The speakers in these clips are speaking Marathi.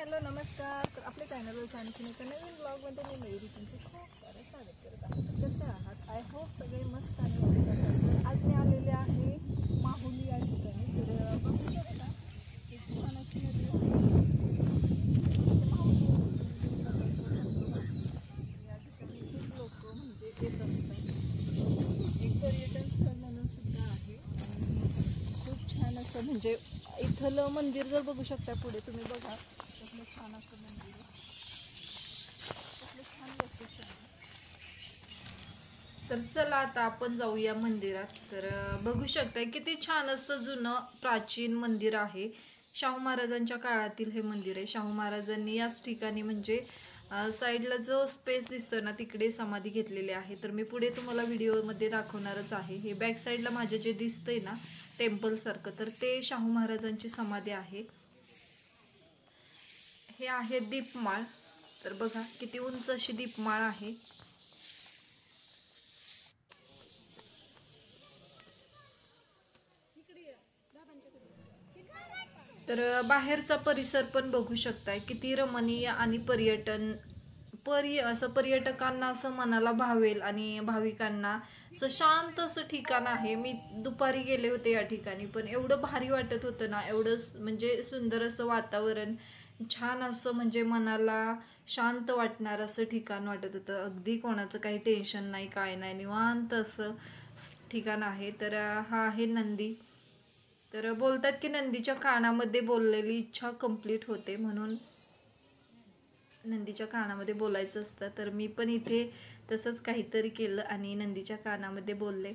हॅलो नमस्कार. तर आपल्या चॅनलवर छानशी एका नवीन ब्लॉगमध्ये मी मयुरी तुमचं खूप सारं स्वागत करत आहे. तर कसे आहात? आय होप सगळे मस्त आणि मजेत असाल. आज मी आलेले आहे माहुली या ठिकाणी. तर बघू शकता एक छान अशी नदी आहे. या ठिकाणी खूप लोक म्हणजे येत असतात. एक पर्यटन स्थळ म्हणून सुद्धा आहे आणि खूप छान असं म्हणजे इथलं मंदिर जर बघू शकता पुढे तुम्ही बघा कसलं छान असं मंदिर आहे. कसलं छान लोकेशन आहे. तर चला आता आपण जाऊया मंदिरात. तर बघू शकता किती छान असं जुनं प्राचीन मंदिर आहे. शाहू महाराजांच्या काळातील हे मंदिर आहे. शाहू महाराजांनी याच ठिकाणी म्हणजे साईडला जो स्पेस दिसतोय ना तिकडे समाधी घेतलेली आहे. तर मी पुढे तुम्हाला व्हिडिओमध्ये दाखवणारच आहे. हे बॅक साईडला माझे जे दिसतंय ना टेम्पल सारखं तर ते शाहू महाराजांची समाधी आहे. हे आहे दीपमाळ. तर बघा किती उंच अशी दीपमाळ आहे. तर बाहेरचा परिसर पण बघू शकताय किती रमणीय आणि असं पर्यटकांना असं मनाला भावेल आणि भाविकांना असं शांत असं ठिकाण आहे. मी दुपारी गेले होते या ठिकाणी पण एवढं भारी वाटत होतं ना, एवढं म्हणजे सुंदर असं वातावरण, छान असं म्हणजे मनाला शांत वाटणार असं ठिकाण वाटत होतं. अगदी कोणाचं काही टेन्शन नाही काय नाही, निवांत असं ठिकाण आहे. तर हा आहे नंदी. तर बोलतात की नंदीच्या कानामध्ये बोललेली इच्छा कंप्लीट होते, म्हणून नंदीच्या कानामध्ये बोलायचं असतं. तर मी पण इथे तसंच काहीतरी केलं आणि नंदीच्या कानामध्ये बोलले.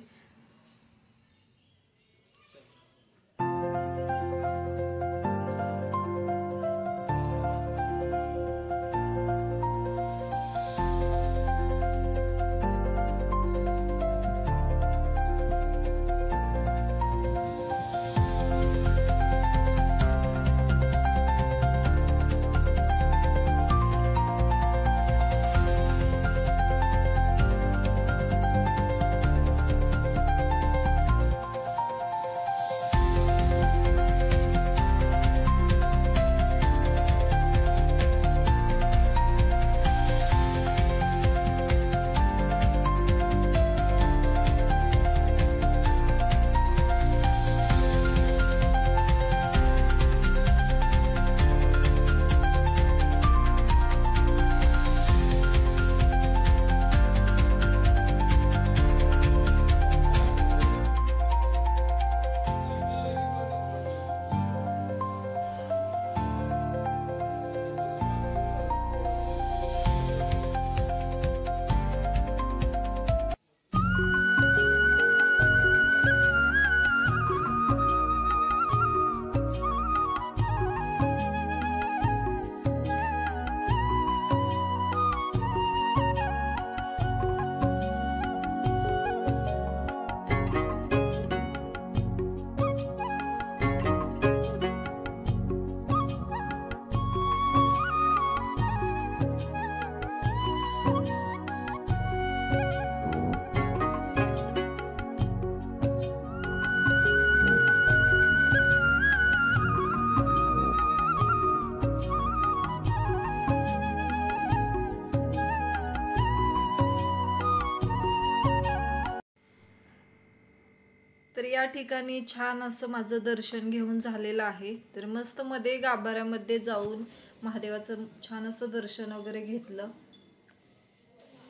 तर या ठिकाणी छान असं माझं दर्शन घेऊन झालेलं आहे. तर मस्त मध्ये गाभाऱ्यामध्ये जाऊन महादेवाचं छान असं दर्शन वगैरे घेतलं.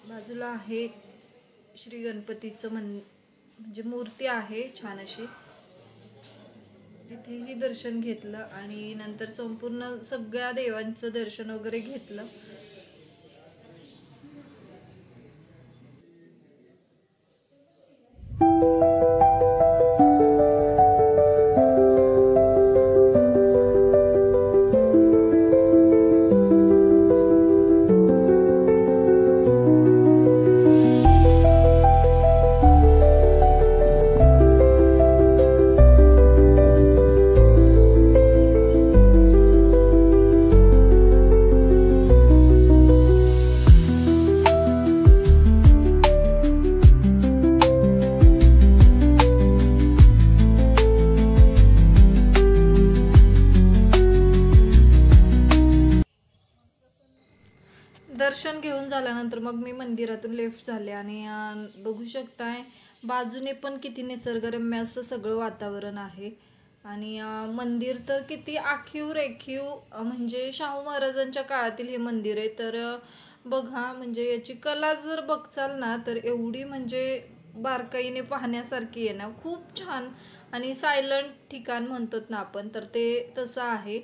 बाजूला आहे श्री गणपतीचं म्हणजे मूर्ती आहे छान अशी, तिथेही दर्शन घेतलं आणि नंतर संपूर्ण सगळ्या देवांचं दर्शन वगैरे घेतलं. दर्शन घेऊन झाल्यानंतर मग मी मंदिरातून लेफ्ट झाले आणि बघू शकताय बाजूने पण किती निसर्गरम्य असं सगळं वातावरण आहे. आणि मंदिर तर किती आखीव रेखीव म्हणजे शाहू महाराजांच्या काळातील हे मंदिर आहे. तर बघा म्हणजे याची कला जर बघचाल ना तर एवढी म्हणजे बारकाईने पाहण्यासारखी आहे ना, खूप छान. आणि सायलंट ठिकाण म्हणतो ना आपण, तर ते तसं आहे.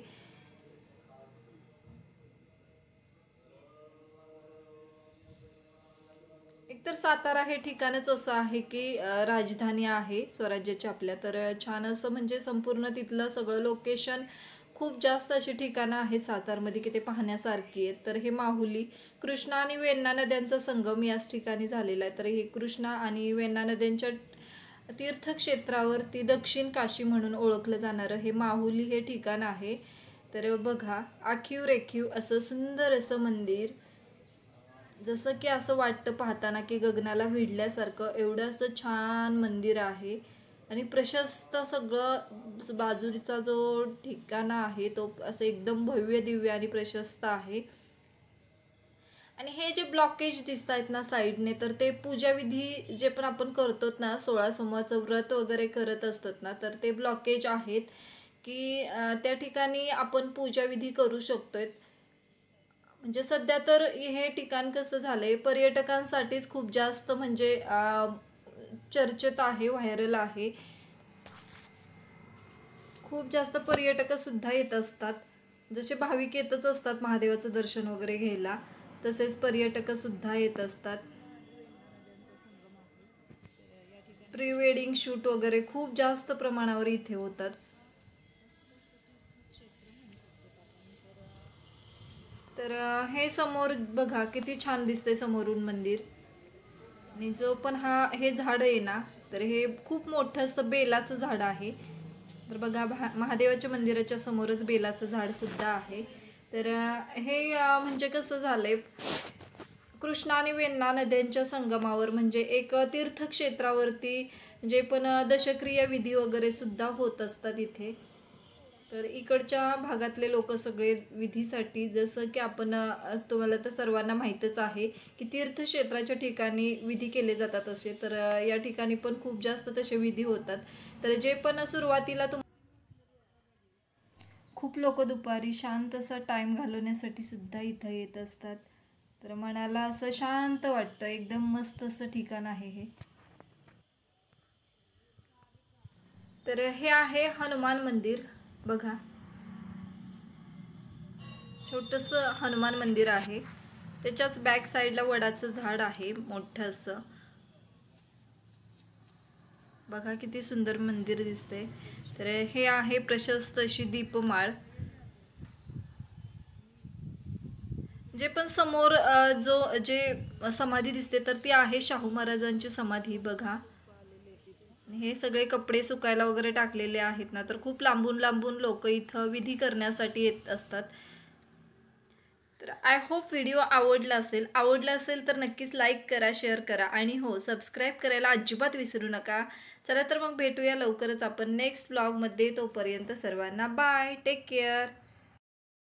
एकतर सातारा हे ठिकाणच असं आहे की राजधानी आहे स्वराज्याची आपल्या. तर छान असं म्हणजे संपूर्ण तिथलं सगळं लोकेशन, खूप जास्त अशी ठिकाणं आहेत सातारमध्ये की ते पाहण्यासारखी आहेत. तर हे माहुली, कृष्णा आणि वेण्णा नद्यांचा संगम याच ठिकाणी झालेला आहे. तर हे कृष्णा आणि वेण्णा नद्यांच्या तीर्थक्षेत्रावरती दक्षिण काशी म्हणून ओळखलं जाणारं हे माहुली हे ठिकाण आहे. तर बघा आखीव रेखीव असं सुंदर असं मंदिर, जसं की असं वाटतं पाहताना की गगनाला भिडल्यासारखं एवढं असं छान मंदिर आहे. आणि प्रशस्त सगळं बाजूचा जो ठिकाणा आहे तो असं एकदम भव्य दिव्य आणि प्रशस्त आहे. आणि हे जे ब्लॉकेज दिसत आहेत ना साईडने, तर ते पूजाविधी जे पण आपण करतो ना, 16 सोमवारचं व्रत वगैरे करत असतात ना, तर ते ब्लॉकेज आहेत की त्या ठिकाणी आपण पूजाविधी करू शकतोय. म्हणजे सध्या तर हे ठिकाण कसं झालंय पर्यटकांसाठीच खूप जास्त म्हणजे चर्चेत आहे, व्हायरल आहे. खूप जास्त पर्यटक सुद्धा येत असतात. जसे भाविक येतच असतात महादेवाचं दर्शन वगैरे घ्यायला, तसेच पर्यटक सुद्धा येत असतात. प्री वेडिंग शूट वगैरे खूप जास्त प्रमाणावर इथे होतात. तर हे समोर बघा किती छान दिसतंय समोरून मंदिर. आणि जो पण हे झाड आहे ना, तर हे खूप मोठं असं बेलाचं झाड आहे. तर बघा महादेवाच्या मंदिराच्या समोरच बेलाचं झाड सुद्धा आहे. तर हे म्हणजे कसं झालंय, कृष्णा आणि वेण्णा नद्यांच्या संगमावर म्हणजे एक तीर्थक्षेत्रावरती जे पण दशक्रिया विधी वगैरे सुद्धा होत असतात इथे. तर इकडच्या भागातले लोक सगळे विधीसाठी, जसं की आपण तुम्हाला तर सर्वांना माहीतच आहे की तीर्थक्षेत्राच्या ठिकाणी विधी केले जातात असे. तर या ठिकाणी पण खूप जास्त तसे विधी होतात. तर जे पण सुरुवातीला खूप लोक दुपारी शांत असा टाइम घालवण्यासाठी सुद्धा इथं येत असतात. तर मनाला असं शांत वाटतं, एकदम मस्त असं ठिकाण आहे हे. तर हे आहे हनुमान मंदिर. बघा छोटंसं हनुमान मंदिर आहे. त्याच्याच बॅक साईडला वडाचं झाड आहे मोठं असं. बघा किती सुंदर मंदिर दिसते. तर हे आहे प्रशस्त अशी दीपमाळ. जे पण समोर जे समाधी दिसते तर ती आहे शाहू महाराजांची समाधी. बघा हे सगळे कपडे सुकायला वगैरे टाकलेले आहेत ना, तर खूप लांबून लांबून लोक इथं विधी करण्यासाठी येत असतात. तर आय होप व्हिडिओ आवडला असेल तर नक्कीच लाईक करा, शेअर करा आणि हो सबस्क्राईब करायला अजिबात विसरू नका. चला तर मग भेटूया लवकरच आपण नेक्स्ट व्लॉगमध्ये. तोपर्यंत सर्वांना बाय, टेक केअर.